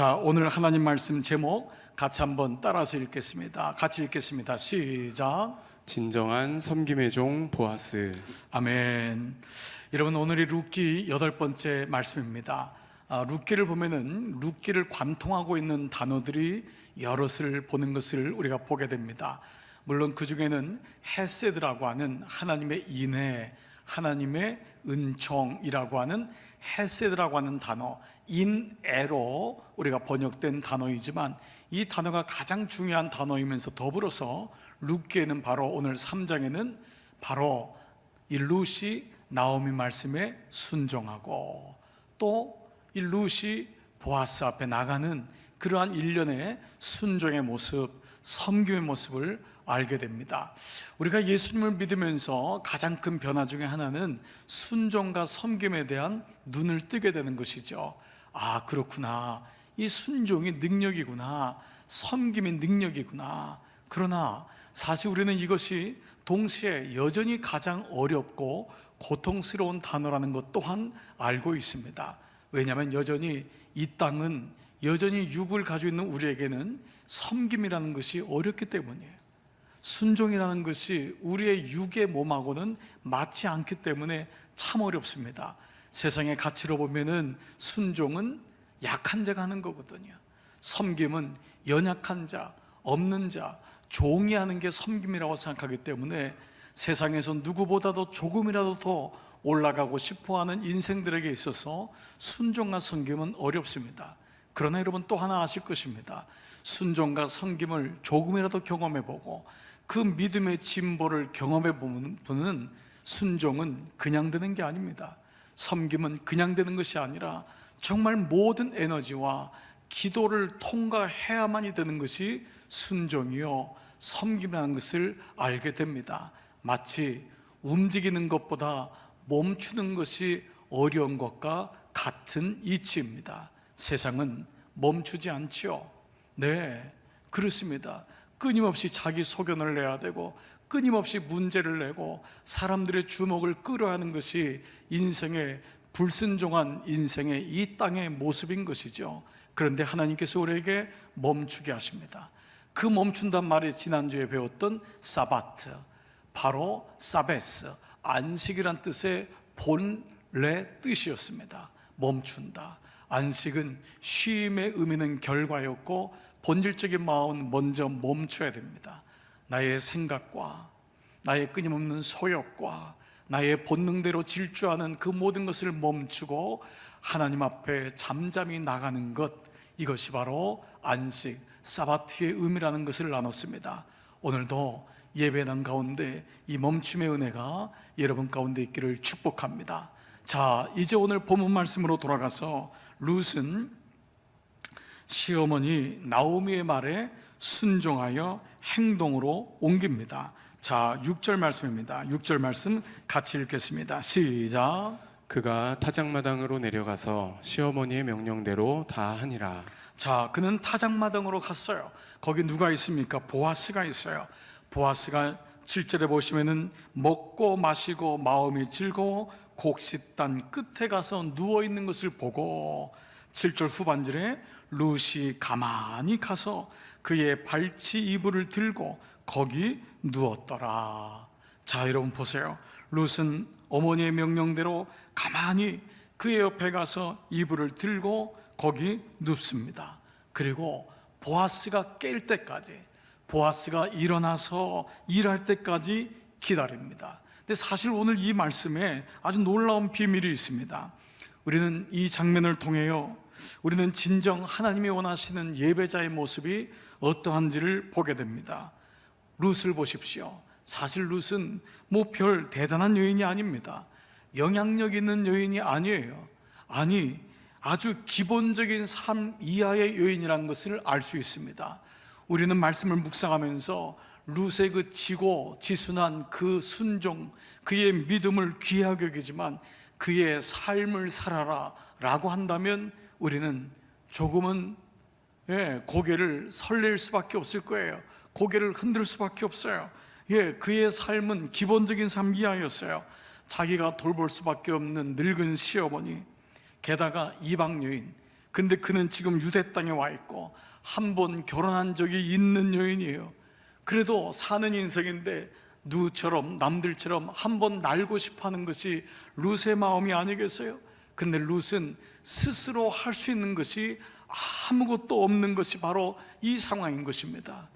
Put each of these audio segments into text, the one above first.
자, 오늘 하나님 말씀 제목 같이 한번 따라서 읽겠습니다. 같이 읽겠습니다. 시작. 진정한 섬김의 종 보아스. 아멘. 여러분, 오늘이 룻기 8번째 말씀입니다. 룻기를 보면은 룻기를 관통하고 있는 단어들이 여럿을 보는 것을 우리가 보게 됩니다. 물론 그 중에는 헤세드라고 하는 하나님의 인애, 하나님의 은총이라고 하는 헤세드라고 하는 단어, 인애로 우리가 번역된 단어이지만 이 단어가 가장 중요한 단어이면서 더불어서 룻기에는 바로 오늘 3장에는 바로 이 룻이 나오미 말씀에 순종하고 또 이 룻이 보아스 앞에 나가는 그러한 일련의 순종의 모습, 섬김의 모습을 알게 됩니다. 우리가 예수님을 믿으면서 가장 큰 변화 중에 하나는 순종과 섬김에 대한 눈을 뜨게 되는 것이죠. 아, 그렇구나. 이 순종이 능력이구나. 섬김이 능력이구나. 그러나 사실 우리는 이것이 동시에 여전히 가장 어렵고 고통스러운 단어라는 것 또한 알고 있습니다. 왜냐하면 여전히 이 땅은 여전히 육을 가지고 있는 우리에게는 섬김이라는 것이 어렵기 때문이에요. 순종이라는 것이 우리의 육의 몸하고는 맞지 않기 때문에 참 어렵습니다. 세상의 가치로 보면은 순종은 약한 자가 하는 거거든요. 섬김은 연약한 자, 없는 자, 종이 하는 게 섬김이라고 생각하기 때문에 세상에서 누구보다도 조금이라도 더 올라가고 싶어하는 인생들에게 있어서 순종과 섬김은 어렵습니다. 그러나 여러분 또 하나 아실 것입니다. 순종과 섬김을 조금이라도 경험해보고 그 믿음의 진보를 경험해보는 분은 순종은 그냥 되는 게 아닙니다. 섬김은 그냥 되는 것이 아니라 정말 모든 에너지와 기도를 통과해야만이 되는 것이 순종이요 섬김이라는 것을 알게 됩니다. 마치 움직이는 것보다 멈추는 것이 어려운 것과 같은 이치입니다. 세상은 멈추지 않지요. 네, 그렇습니다. 끊임없이 자기 소견을 내야 되고 끊임없이 문제를 내고 사람들의 주목을 끌어야 하는 것이 인생의 불순종한 인생의 이 땅의 모습인 것이죠. 그런데 하나님께서 우리에게 멈추게 하십니다. 그 멈춘단 말이 지난주에 배웠던 사바트, 바로 사베스, 안식이란 뜻의 본래 뜻이었습니다. 멈춘다. 안식은 쉼의 의미는 결과였고 본질적인 마음은 먼저 멈춰야 됩니다. 나의 생각과 나의 끊임없는 소욕과 나의 본능대로 질주하는 그 모든 것을 멈추고 하나님 앞에 잠잠히 나가는 것, 이것이 바로 안식, 사바트의 의미라는 것을 나눴습니다. 오늘도 예배당 가운데 이 멈춤의 은혜가 여러분 가운데 있기를 축복합니다. 자, 이제 오늘 본문 말씀으로 돌아가서 룻은 시어머니 나오미의 말에 순종하여 행동으로 옮깁니다. 자, 6절 말씀입니다. 6절 말씀 같이 읽겠습니다. 시작. 그가 타작마당으로 내려가서 시어머니의 명령대로 다 하니라. 자, 그는 타작마당으로 갔어요. 거기 누가 있습니까? 보아스가 있어요. 보아스가 7절에 보시면은 먹고 마시고 마음이 즐거워 곡식단 끝에 가서 누워있는 것을 보고 7절 후반절에 룻이 가만히 가서 그의 발치 이불을 들고 거기 누웠더라. 자, 여러분 보세요. 룻은 어머니의 명령대로 가만히 그의 옆에 가서 이불을 들고 거기 눕습니다. 그리고 보아스가 깰 때까지, 보아스가 일어나서 일할 때까지 기다립니다. 근데 사실 오늘 이 말씀에 아주 놀라운 비밀이 있습니다. 우리는 이 장면을 통해요, 우리는 진정 하나님이 원하시는 예배자의 모습이 어떠한지를 보게 됩니다. 룻을 보십시오. 사실 룻은 뭐 별 대단한 여인이 아닙니다. 영향력 있는 여인이 아니에요. 아니, 아주 기본적인 삶 이하의 여인이라는 것을 알 수 있습니다. 우리는 말씀을 묵상하면서 룻의 그 지고 지순한 그 순종, 그의 믿음을 귀하게 여기지만 그의 삶을 살아라 라고 한다면 우리는 조금은 고개를 설렐 수밖에 없을 거예요. 고개를 흔들 수밖에 없어요. 그의 삶은 기본적인 삶 이하였어요. 자기가 돌볼 수밖에 없는 늙은 시어머니, 게다가 이방 여인, 그런데 그는 지금 유대 땅에 와 있고 한 번 결혼한 적이 있는 여인이에요. 그래도 사는 인생인데 누구처럼 남들처럼 한 번 날고 싶어하는 것이 룻의 마음이 아니겠어요? 근데 룻은 스스로 할 수 있는 것이 아무것도 없는 것이 바로 이 상황인 것입니다.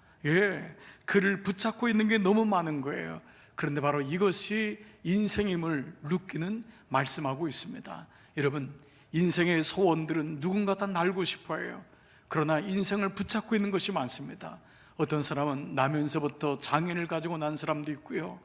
그를 붙잡고 있는 게 너무 많은 거예요. 그런데 바로 이것이 인생임을 룻기는 말씀하고 있습니다. 여러분, 인생의 소원들은 누군가 다 날고 싶어 해요. 그러나 인생을 붙잡고 있는 것이 많습니다. 어떤 사람은 나면서부터 장애를 가지고 난 사람도 있고요,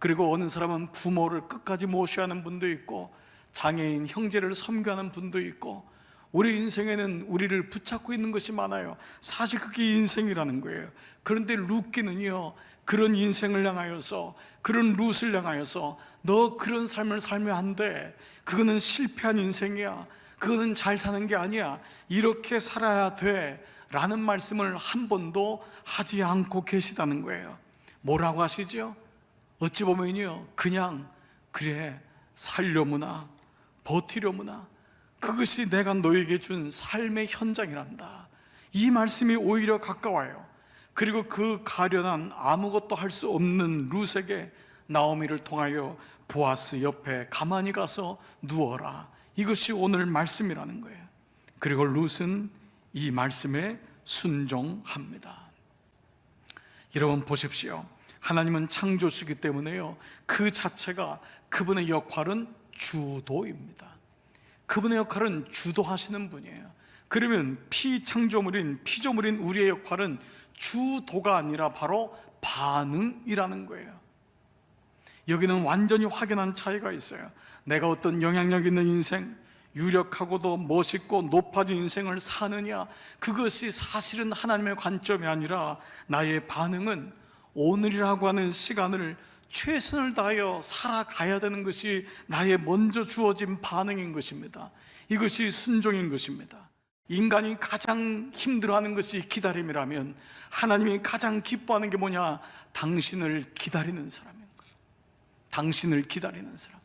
그리고 어느 사람은 부모를 끝까지 모셔야 하는 분도 있고, 장애인 형제를 섬겨하는 분도 있고, 우리 인생에는 우리를 붙잡고 있는 것이 많아요. 사실 그게 인생이라는 거예요. 그런데 룻기는요, 그런 인생을 향하여서, 그런 룻을 향하여서 너 그런 삶을 살면 안 돼, 그거는 실패한 인생이야, 그거는 잘 사는 게 아니야, 이렇게 살아야 돼 라는 말씀을 한 번도 하지 않고 계시다는 거예요. 뭐라고 하시죠? 어찌 보면요, 그냥 그래 살려무나 버티려무나, 그것이 내가 너에게 준 삶의 현장이란다, 이 말씀이 오히려 가까워요. 그리고 그 가련한 아무것도 할 수 없는 룻에게 나오미를 통하여 보아스 옆에 가만히 가서 누워라, 이것이 오늘 말씀이라는 거예요. 그리고 룻은 이 말씀에 순종합니다. 여러분 보십시오. 하나님은 창조주이기 때문에요, 그 자체가, 그분의 역할은 주도입니다. 그분의 역할은 주도하시는 분이에요. 그러면 피조물인 우리의 역할은 주도가 아니라 바로 반응이라는 거예요. 여기는 완전히 확연한 차이가 있어요. 내가 어떤 영향력 있는 인생, 유력하고도 멋있고 높아진 인생을 사느냐, 그것이 사실은 하나님의 관점이 아니라 나의 반응은 오늘이라고 하는 시간을 최선을 다하여 살아가야 되는 것이 나의 먼저 주어진 반응인 것입니다. 이것이 순종인 것입니다. 인간이 가장 힘들어하는 것이 기다림이라면 하나님이 가장 기뻐하는 게 뭐냐? 당신을 기다리는 사람인 거예요. 당신을 기다리는 사람,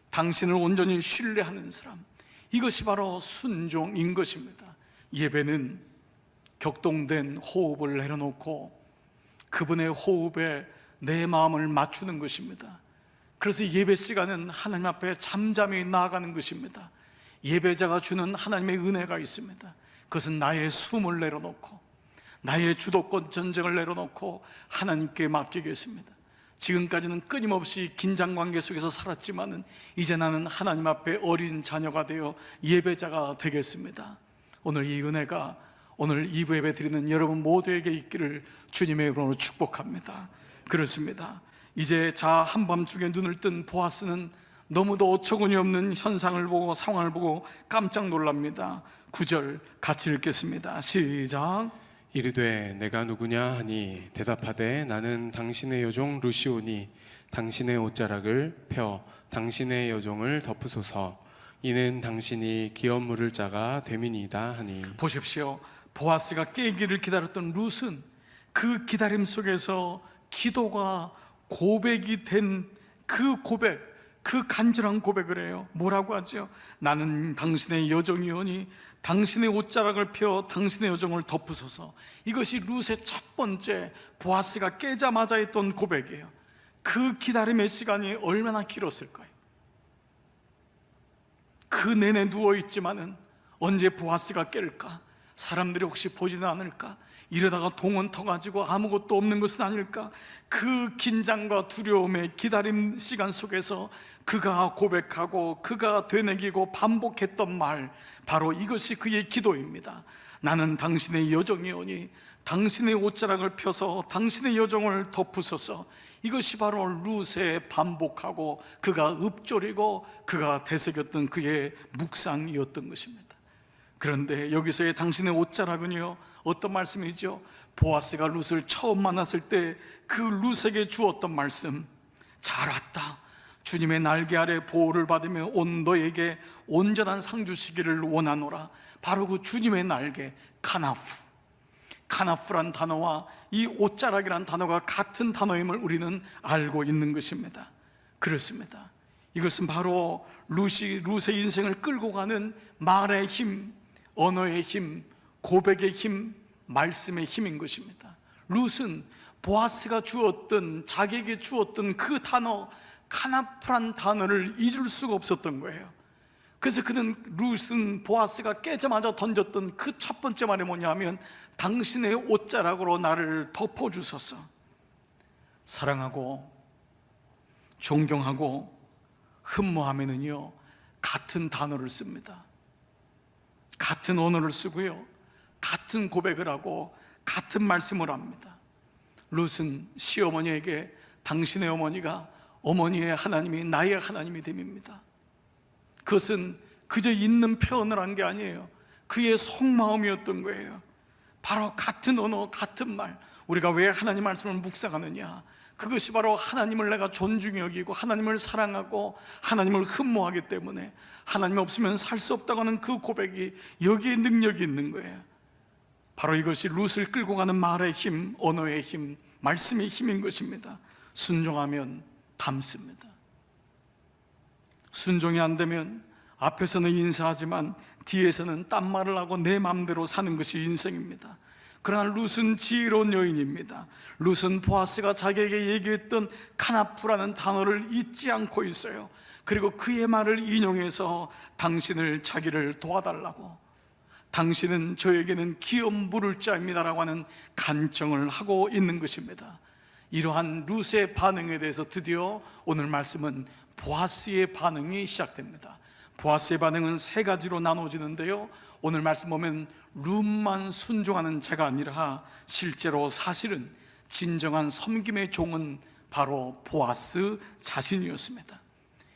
당신을 온전히 신뢰하는 사람, 이것이 바로 순종인 것입니다. 예배는 격동된 호흡을 내려놓고 그분의 호흡에 내 마음을 맞추는 것입니다. 그래서 예배 시간은 하나님 앞에 잠잠히 나아가는 것입니다. 예배자가 주는 하나님의 은혜가 있습니다. 그것은 나의 숨을 내려놓고, 나의 주도권 전쟁을 내려놓고 하나님께 맡기겠습니다. 지금까지는 끊임없이 긴장관계 속에서 살았지만은 이제 나는 하나님 앞에 어린 자녀가 되어 예배자가 되겠습니다. 오늘 이 은혜가 오늘 2부 예배 드리는 여러분 모두에게 있기를 주님의 이름으로 축복합니다. 그렇습니다. 이제 한밤중에 눈을 뜬 보아스는 너무도 어처구니 없는 현상을 보고, 상황을 보고 깜짝 놀랍니다. 9절 같이 읽겠습니다. 시작. 이르되 내가 누구냐 하니 대답하되 나는 당신의 여종 룻이오니 당신의 옷자락을 펴 당신의 여종을 덮으소서, 이는 당신이 기업 물을 자가 됨이니이다 하니. 보십시오. 보아스가 깨기를 기다렸던 룻은 그 기다림 속에서 기도가 고백이 된 그 고백, 그 간절한 고백을 해요. 뭐라고 하죠? 나는 당신의 여종이오니 당신의 옷자락을 펴 당신의 여종을 덮으소서. 이것이 룻의 첫 번째 보아스가 깨자마자 했던 고백이에요. 그 기다림의 시간이 얼마나 길었을까요? 그 내내 누워있지만은 언제 보아스가 깰까? 사람들이 혹시 보지는 않을까? 이러다가 동원 터가지고 아무것도 없는 것은 아닐까? 그 긴장과 두려움의 기다림 시간 속에서 그가 고백하고 그가 되뇌기고 반복했던 말, 바로 이것이 그의 기도입니다. 나는 당신의 여종이오니 당신의 옷자락을 펴서 당신의 여종을 덮으소서. 이것이 바로 룻의 반복하고 그가 읊조리고 그가 되새겼던 그의 묵상이었던 것입니다. 그런데 여기서의 당신의 옷자락은요, 어떤 말씀이죠? 보아스가 룻을 처음 만났을 때 그 룻에게 주었던 말씀, 잘 왔다, 주님의 날개 아래 보호를 받으며 온 너에게 온전한 상 주시기를 원하노라. 바로 그 주님의 날개, 카나프란 단어와 이 옷자락이란 단어가 같은 단어임을 우리는 알고 있는 것입니다. 그렇습니다. 이것은 바로 룻의 인생을 끌고 가는 말의 힘, 언어의 힘, 고백의 힘, 말씀의 힘인 것입니다. 룻은 보아스가 주었던, 자기에게 주었던 그 단어, 카나프란 단어를 잊을 수가 없었던 거예요. 그래서 룻은 보아스가 깨자마자 던졌던 그 첫 번째 말이 뭐냐면, 당신의 옷자락으로 나를 덮어주소서. 사랑하고 존경하고 흠모하면은요, 같은 단어를 씁니다. 같은 언어를 쓰고요, 같은 고백을 하고 같은 말씀을 합니다. 룻은 시어머니에게 당신의 어머니가 어머니의 하나님이 나의 하나님이 됨입니다. 그것은 그저 있는 표현을 한 게 아니에요. 그의 속마음이었던 거예요. 바로 같은 언어, 같은 말. 우리가 왜 하나님 말씀을 묵상하느냐? 그것이 바로 하나님을 내가 존중히 여기고 하나님을 사랑하고 하나님을 흠모하기 때문에 하나님 없으면 살 수 없다고 하는 그 고백이 여기에 능력이 있는 거예요. 바로 이것이 룻을 끌고 가는 말의 힘, 언어의 힘, 말씀의 힘인 것입니다. 순종하면 닮습니다. 순종이 안 되면 앞에서는 인사하지만 뒤에서는 딴말을 하고 내 마음대로 사는 것이 인생입니다. 그러나 룻은 지혜로운 여인입니다. 룻은 보아스가 자기에게 얘기했던 카나프라는 단어를 잊지 않고 있어요. 그리고 그의 말을 인용해서 당신을, 자기를 도와달라고, 당신은 저에게는 기업 물을 자입니다라고 하는 간청을 하고 있는 것입니다. 이러한 룻의 반응에 대해서 드디어 오늘 말씀은 보아스의 반응이 시작됩니다. 보아스의 반응은 세 가지로 나눠지는데요, 오늘 말씀 보면 룻만 순종하는 자가 아니라 실제로 사실은 진정한 섬김의 종은 바로 보아스 자신이었습니다.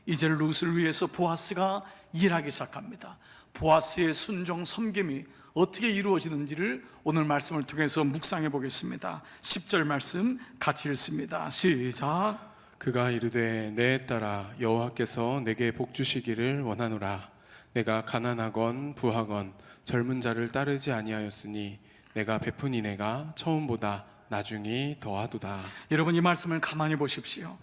이제 룻을 위해서 보아스가 일하기 시작합니다. 보아스의 순종, 섬김이 어떻게 이루어지는지를 오늘 말씀을 통해서 묵상해 보겠습니다. 10절 말씀 같이 읽습니다. 시작. 그가 이르되 내 딸아 여호와께서 내게 복 주시기를 원하노라. 내가 가난하건 부하건 젊은 자를 따르지 아니하였으니 내가 베푼 이내가 처음보다 나중이 더하도다. 여러분, 이 말씀을 가만히 보십시오.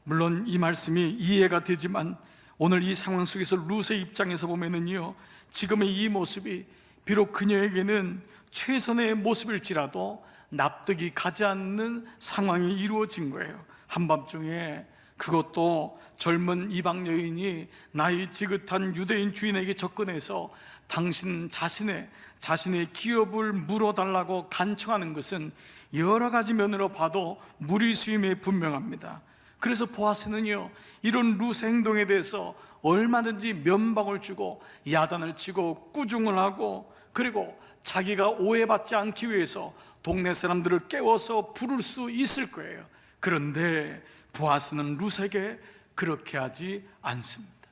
물론 이 말씀이 이해가 되지만 오늘 이 상황 속에서 룻의 입장에서 보면은요, 지금의 이 모습이 비록 그녀에게는 최선의 모습일지라도 납득이 가지 않는 상황이 이루어진 거예요. 한밤중에, 그것도 젊은 이방 여인이 나이 지긋한 유대인 주인에게 접근해서 당신 자신의 기업을 물어달라고 간청하는 것은 여러 가지 면으로 봐도 무리수임에 분명합니다. 그래서 보아스는요, 이런 룻의 행동에 대해서 얼마든지 면박을 주고 야단을 치고 꾸중을 하고, 그리고 자기가 오해받지 않기 위해서 동네 사람들을 깨워서 부를 수 있을 거예요. 그런데 보아스는 룻에게 그렇게 하지 않습니다.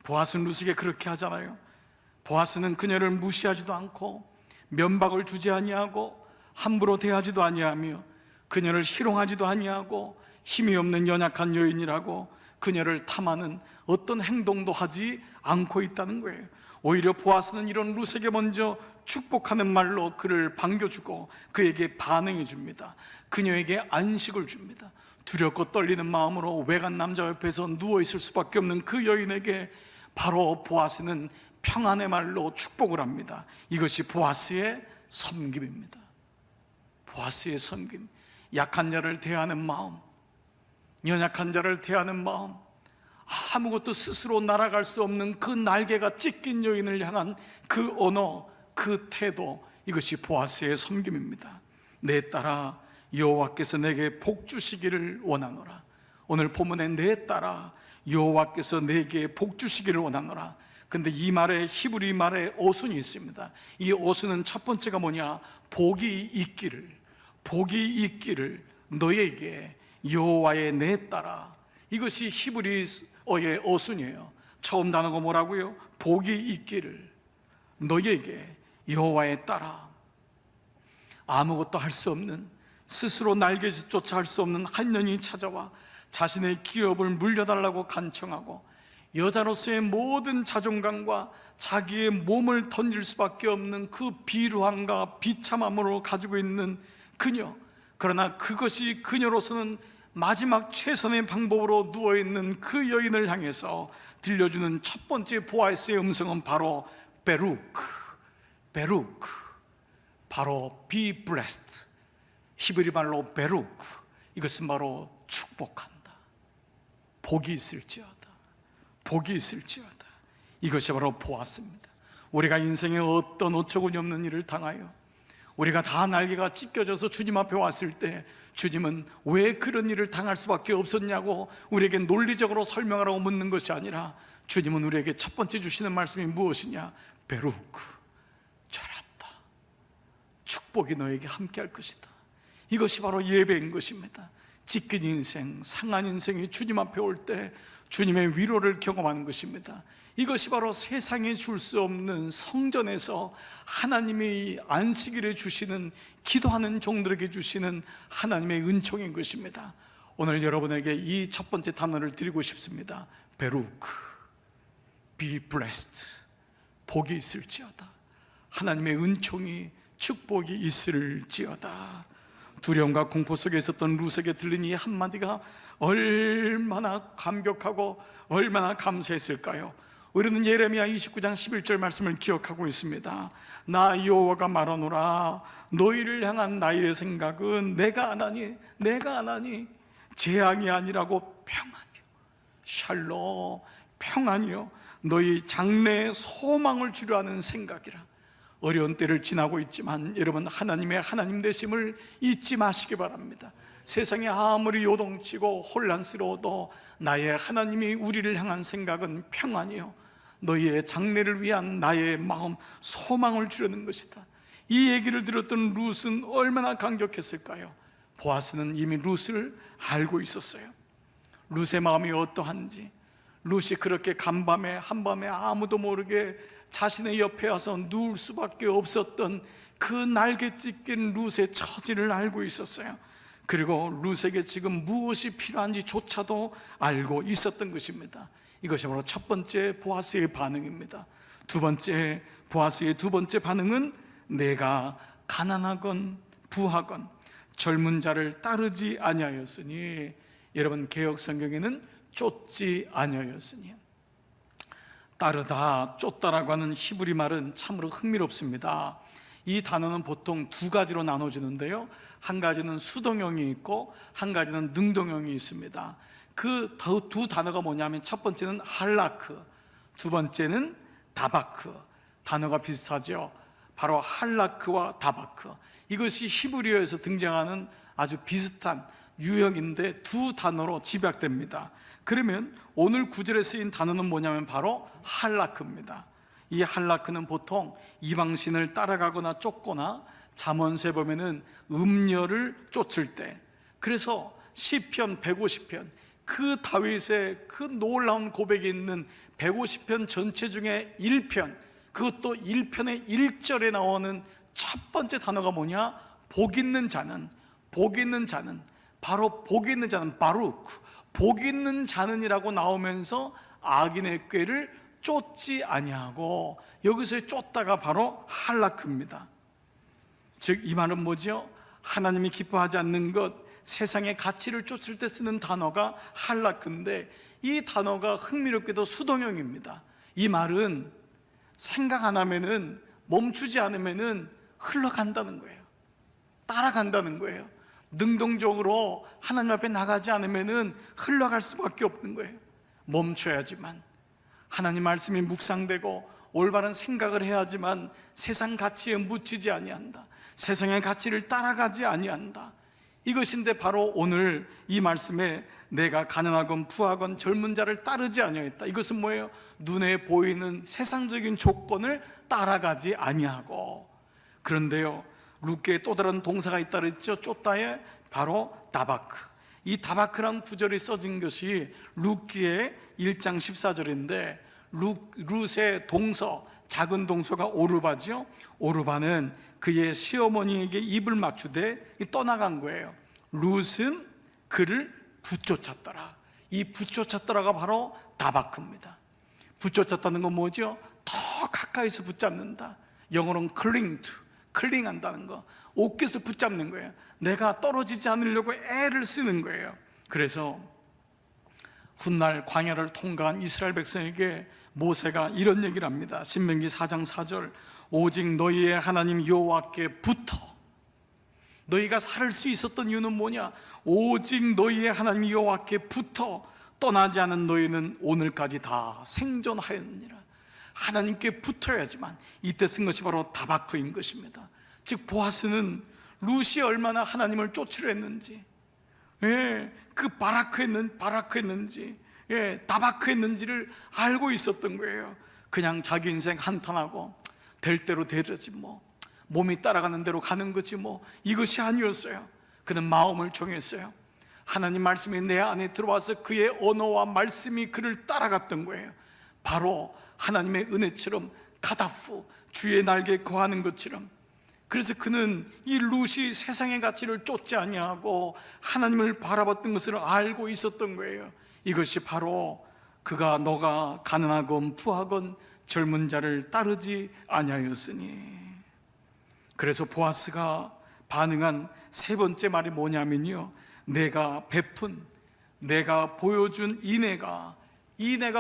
보아스는 룻에게 그렇게 하잖아요. 보아스는 그녀를 무시하지도 않고 면박을 주지 아니하고 함부로 대하지도 아니하며 그녀를 희롱하지도 아니하고 힘이 없는 연약한 여인이라고 그녀를 탐하는 어떤 행동도 하지 않고 있다는 거예요. 오히려 보아스는 이런 룻에게 먼저 축복하는 말로 그를 반겨주고 그에게 반응해 줍니다. 그녀에게 안식을 줍니다. 두렵고 떨리는 마음으로 외간 남자 옆에서 누워있을 수밖에 없는 그 여인에게 바로 보아스는 평안의 말로 축복을 합니다. 이것이 보아스의 섬김입니다. 보아스의 섬김, 약한 자를 대하는 마음, 연약한 자를 대하는 마음, 아무것도 스스로 날아갈 수 없는 그 날개가 찢긴 여인을 향한 그 언어, 그 태도, 이것이 보아스의 섬김입니다. 내 딸아 여호와께서 내게 복 주시기를 원하노라. 오늘 본문에 내 딸아 여호와께서 내게 복 주시기를 원하노라. 근데 이 말에 히브리 말에 어순이 있습니다. 이 어순은 첫 번째가 뭐냐? 복이 있기를 너에게 여호와의 내 딸아. 이것이 히브리어의 어순이에요. 처음 단어가 뭐라고요? 복이 있기를 너에게 여호와의 딸아. 아무것도 할 수 없는, 스스로 날개조차 할 수 없는 한 년이 찾아와 자신의 기업을 물려달라고 간청하고 여자로서의 모든 자존감과 자기의 몸을 던질 수밖에 없는 그 비루함과 비참함으로 가지고 있는 그녀. 그러나 그것이 그녀로서는 마지막 최선의 방법으로 누워있는 그 여인을 향해서 들려주는 첫 번째 보아스의 음성은 바로 베루크, 베루크, 바로 be blessed. 히브리 말로 베루크, 이것은 바로 축복한다, 복이 있을지어다, 복이 있을지어다. 이것이 바로 보았습니다. 우리가 인생에 어떤 어처구니 없는 일을 당하여 우리가 다 날개가 찢겨져서 주님 앞에 왔을 때 주님은 왜 그런 일을 당할 수밖에 없었냐고 우리에게 논리적으로 설명하라고 묻는 것이 아니라 주님은 우리에게 첫 번째 주시는 말씀이 무엇이냐? 베루크, 잘한다, 축복이 너에게 함께할 것이다. 이것이 바로 예배인 것입니다. 찢긴 인생, 상한 인생이 주님 앞에 올 때 주님의 위로를 경험하는 것입니다. 이것이 바로 세상에 줄 수 없는 성전에서 하나님이 안식일에 주시는, 기도하는 종들에게 주시는 하나님의 은총인 것입니다. 오늘 여러분에게 이 첫 번째 단어를 드리고 싶습니다. 베루크, be blessed, 복이 있을지어다, 하나님의 은총이, 축복이 있을지어다. 두려움과 공포 속에 있었던 룻에게 들린 이 한마디가 얼마나 감격하고 얼마나 감사했을까요? 우리는 예레미야 29장 11절 말씀을 기억하고 있습니다. 나 여호와가 말하노라, 너희를 향한 나의 생각은 내가 아나니, 내가 아나니 재앙이 아니라고 평안이요, 샬롬, 평안이요, 너희 장래에 소망을 주려 하는 생각이라. 어려운 때를 지나고 있지만 여러분, 하나님의 하나님 되심을 잊지 마시기 바랍니다. 세상이 아무리 요동치고 혼란스러워도 나의 하나님이 우리를 향한 생각은 평안이요, 너희의 장래를 위한 나의 마음, 소망을 주려는 것이다. 이 얘기를 들었던 룻은 얼마나 감격했을까요? 보아스는 이미 룻을 알고 있었어요. 룻의 마음이 어떠한지, 룻이 그렇게 간밤에 한밤에 아무도 모르게 자신의 옆에 와서 누울 수밖에 없었던 그 날개 찢긴 룻의 처지를 알고 있었어요. 그리고 룻에게 지금 무엇이 필요한지조차도 알고 있었던 것입니다. 이것이 바로 첫 번째 보아스의 반응입니다. 두 번째, 보아스의 두 번째 반응은 내가 가난하건 부하건 젊은 자를 따르지 아니하였으니, 여러분 개역 성경에는 쫓지 아니하였으니, 따르다, 쫓다라고 하는 히브리 말은 참으로 흥미롭습니다. 이 단어는 보통 두 가지로 나눠지는데요, 한 가지는 수동형이 있고 한 가지는 능동형이 있습니다. 그 두 단어가 뭐냐면, 첫 번째는 할라크, 두 번째는 다바크. 단어가 비슷하죠. 바로 할라크와 다바크, 이것이 히브리어에서 등장하는 아주 비슷한 유형인데 두 단어로 집약됩니다. 그러면 오늘 구절에 쓰인 단어는 뭐냐면 바로 할라크입니다. 이 할라크는 보통 이방신을 따라가거나 쫓거나, 잠언서에 보면은 음녀를 쫓을 때, 그래서 시편 150편, 그 다윗의 그 놀라운 고백이 있는 150편 전체 중에 1편, 그것도 1편의 1절에 나오는 첫 번째 단어가 뭐냐? 복 있는 자는, 복 있는 자는, 바로 복 있는 자는 바루크, 복 있는 자는이라고 나오면서 악인의 꾀를 쫓지 아니하고, 여기서의 쫓다가 바로 할라크입니다. 즉 이 말은 뭐죠? 하나님이 기뻐하지 않는 것, 세상의 가치를 쫓을 때 쓰는 단어가 할라크인데, 이 단어가 흥미롭게도 수동형입니다. 이 말은 생각 안 하면은, 멈추지 않으면은 흘러간다는 거예요. 따라간다는 거예요. 능동적으로 하나님 앞에 나가지 않으면은 흘러갈 수밖에 없는 거예요. 멈춰야지만, 하나님 말씀이 묵상되고 올바른 생각을 해야지만 세상 가치에 묻히지 아니한다, 세상의 가치를 따라가지 아니한다. 이것인데 바로 오늘 이 말씀에 내가 가난하건 부하건 젊은 자를 따르지 아니하였다, 이것은 뭐예요? 눈에 보이는 세상적인 조건을 따라가지 아니하고. 그런데요, 룻기에 또 다른 동사가 있다 그랬죠. 쫓다에 바로 다바크. 이 다바크란 구절이 써진 것이 룻기의 1장 14절인데, 룻의 동서, 작은 동서가 오르바죠. 오르바는 그의 시어머니에게 입을 맞추되 떠나간 거예요. 룻은 그를 붙쫓았더라. 이 붙쫓았더라가 바로 다바크입니다. 붙쫓았다는 건 뭐죠? 더 가까이서 붙잡는다. 영어로는 cling to, 클링한다는 거, 옷깃을 붙잡는 거예요. 내가 떨어지지 않으려고 애를 쓰는 거예요. 그래서 훗날 광야를 통과한 이스라엘 백성에게 모세가 이런 얘기를 합니다. 신명기 4장 4절, 오직 너희의 하나님 여호와께 붙어. 너희가 살 수 있었던 이유는 뭐냐? 오직 너희의 하나님 여호와께 붙어 떠나지 않은 너희는 오늘까지 다 생존하였느니라. 하나님께 붙어야지만. 이때 쓴 것이 바로 다바크인 것입니다. 즉 보아스는 룻이 얼마나 하나님을 쫓으려 했는지, 그 바라크했는지, 다바크했는지를 알고 있었던 거예요. 그냥 자기 인생 한탄하고 될 대로 되려지 뭐, 몸이 따라가는 대로 가는 거지 뭐, 이것이 아니었어요. 그는 마음을 정했어요. 하나님 말씀이 내 안에 들어와서 그의 언어와 말씀이 그를 따라갔던 거예요. 바로 하나님의 은혜처럼 가다프, 주의 날개에 거하는 것처럼. 그래서 그는 이 룻이 세상의 가치를 쫓지 아니하고 하나님을 바라봤던 것을 알고 있었던 거예요. 이것이 바로 그가 너가 가난하건 부하건 젊은 자를 따르지 아니하였으니. 그래서 보아스가 반응한 세 번째 말이 뭐냐면요, 내가 베푼, 내가 보여준 인애가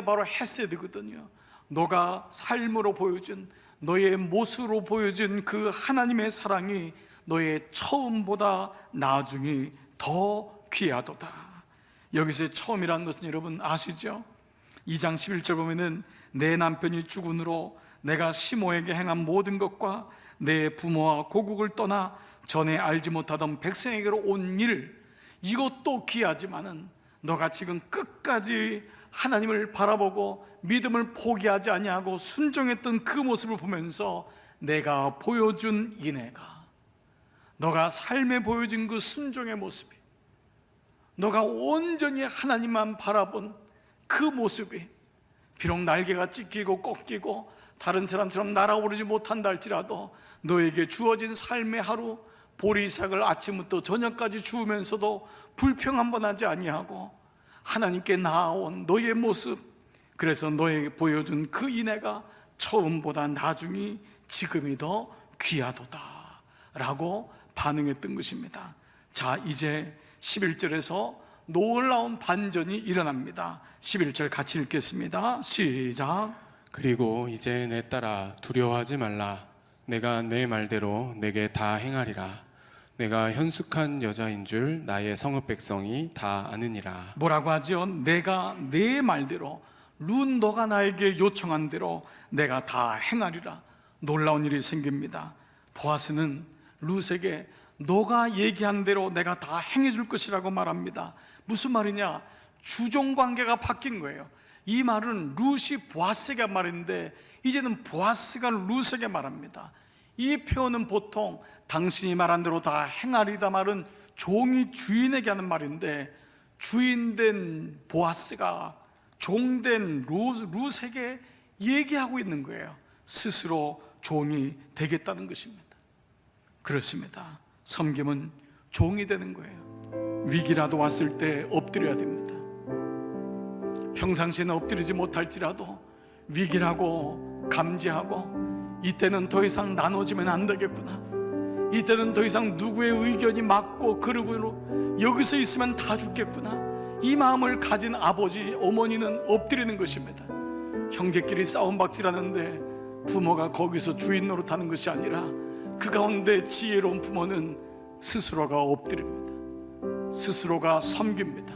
바로 헤세드거든요. 너가 삶으로 보여준, 너의 모습으로 보여준 그 하나님의 사랑이 너의 처음보다 나중이 더 귀하도다. 여기서 처음이라는 것은 여러분 아시죠? 2장 11절 보면은 내 남편이 죽은으로 내가 시모에게 행한 모든 것과 내 부모와 고국을 떠나 전에 알지 못하던 백성에게로 온 일, 이것도 귀하지만은 너가 지금 끝까지 하나님을 바라보고 믿음을 포기하지 아니하고 순종했던 그 모습을 보면서 내가 보여준 인애가, 너가 삶에 보여준 그 순종의 모습이, 너가 온전히 하나님만 바라본 그 모습이, 비록 날개가 찢기고 꺾이고 다른 사람처럼 날아오르지 못한다 할지라도 너에게 주어진 삶의 하루, 보리삭을 아침부터 저녁까지 주우면서도 불평 하지 아니하고 하나님께 나아온 너의 모습, 그래서 너에게 보여준 그 인애가 처음보다 나중이 지금이 더 귀하도다 라고 반응했던 것입니다. 자, 이제 11절에서 놀라운 반전이 일어납니다. 11절 같이 읽겠습니다. 시작. 그리고 이제 내 딸아 두려워하지 말라. 내가 내 말대로 내게 다 행하리라. 내가 현숙한 여자인 줄 나의 성읍 백성이 다 아느니라. 뭐라고 하죠? 내가 내 말대로, 룻 너가 나에게 요청한 대로 내가 다 행하리라. 놀라운 일이 생깁니다. 보아스는 룻에게 너가 얘기한 대로 내가 다 행해줄 것이라고 말합니다. 무슨 말이냐? 주종관계가 바뀐 거예요. 이 말은 룻이 보아스에게 한 말인데 이제는 보아스가 룻에게 말합니다. 이 표현은 보통 당신이 말한 대로 다 행하리다 말은 종이 주인에게 하는 말인데, 주인된 보아스가 종된 룻에게 얘기하고 있는 거예요. 스스로 종이 되겠다는 것입니다. 그렇습니다. 섬김은 종이 되는 거예요. 위기라도 왔을 때 엎드려야 됩니다. 평상시에는 엎드리지 못할지라도 위기라고 감지하고, 이때는 더 이상 나눠지면 안 되겠구나, 이때는 더 이상 누구의 의견이 맞고 그러고 여기서 있으면 다 죽겠구나, 이 마음을 가진 아버지, 어머니는 엎드리는 것입니다. 형제끼리 싸움박질하는데 부모가 거기서 주인 노릇하는 것이 아니라 그 가운데 지혜로운 부모는 스스로가 엎드립니다. 스스로가 섬깁니다.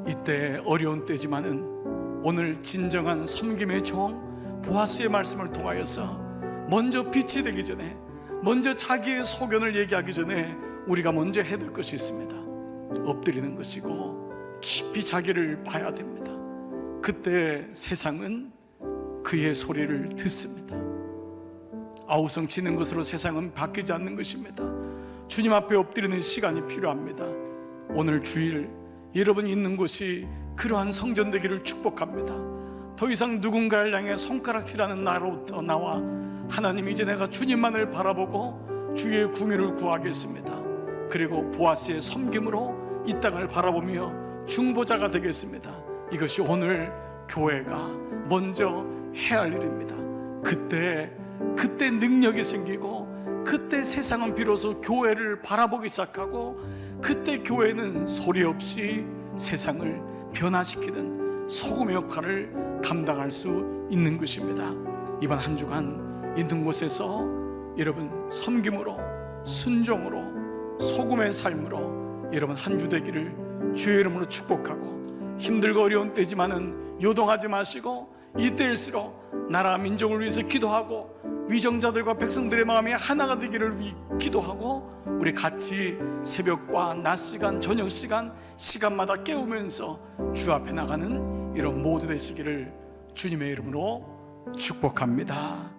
이때 어려운 때지만은 오늘 진정한 섬김의 종 보아스의 말씀을 통하여서 먼저 빛이 되기 전에, 먼저 자기의 소견을 얘기하기 전에 우리가 먼저 해야 될 것이 있습니다. 엎드리는 것이고 깊이 자기를 봐야 됩니다. 그때 세상은 그의 소리를 듣습니다. 아우성 치는 것으로 세상은 바뀌지 않는 것입니다. 주님 앞에 엎드리는 시간이 필요합니다. 오늘 주일 여러분이 있는 곳이 그러한 성전 되기를 축복합니다. 더 이상 누군가를 향해 손가락질하는 나로부터 나와 하나님, 이제 내가 주님만을 바라보고 주의 궁유를 구하겠습니다. 그리고 보아스의 섬김으로 이 땅을 바라보며 중보자가 되겠습니다. 이것이 오늘 교회가 먼저 해야 할 일입니다. 그때 능력이 생기고, 그때 세상은 비로소 교회를 바라보기 시작하고 그때 교회는 소리 없이 세상을 변화시키는 소금의 역할을 감당할 수 있는 것입니다. 이번 한 주간 있는 곳에서 여러분 섬김으로, 순종으로, 소금의 삶으로 여러분 한 주 되기를 주의 이름으로 축복하고, 힘들고 어려운 때지만은 요동하지 마시고 이때일수록 나라 민족을 위해서 기도하고 위정자들과 백성들의 마음이 하나가 되기를 기도하고, 우리 같이 새벽과 낮 시간, 저녁 시간, 시간마다 깨우면서 주 앞에 나가는 이런 모두 되시기를 주님의 이름으로 축복합니다.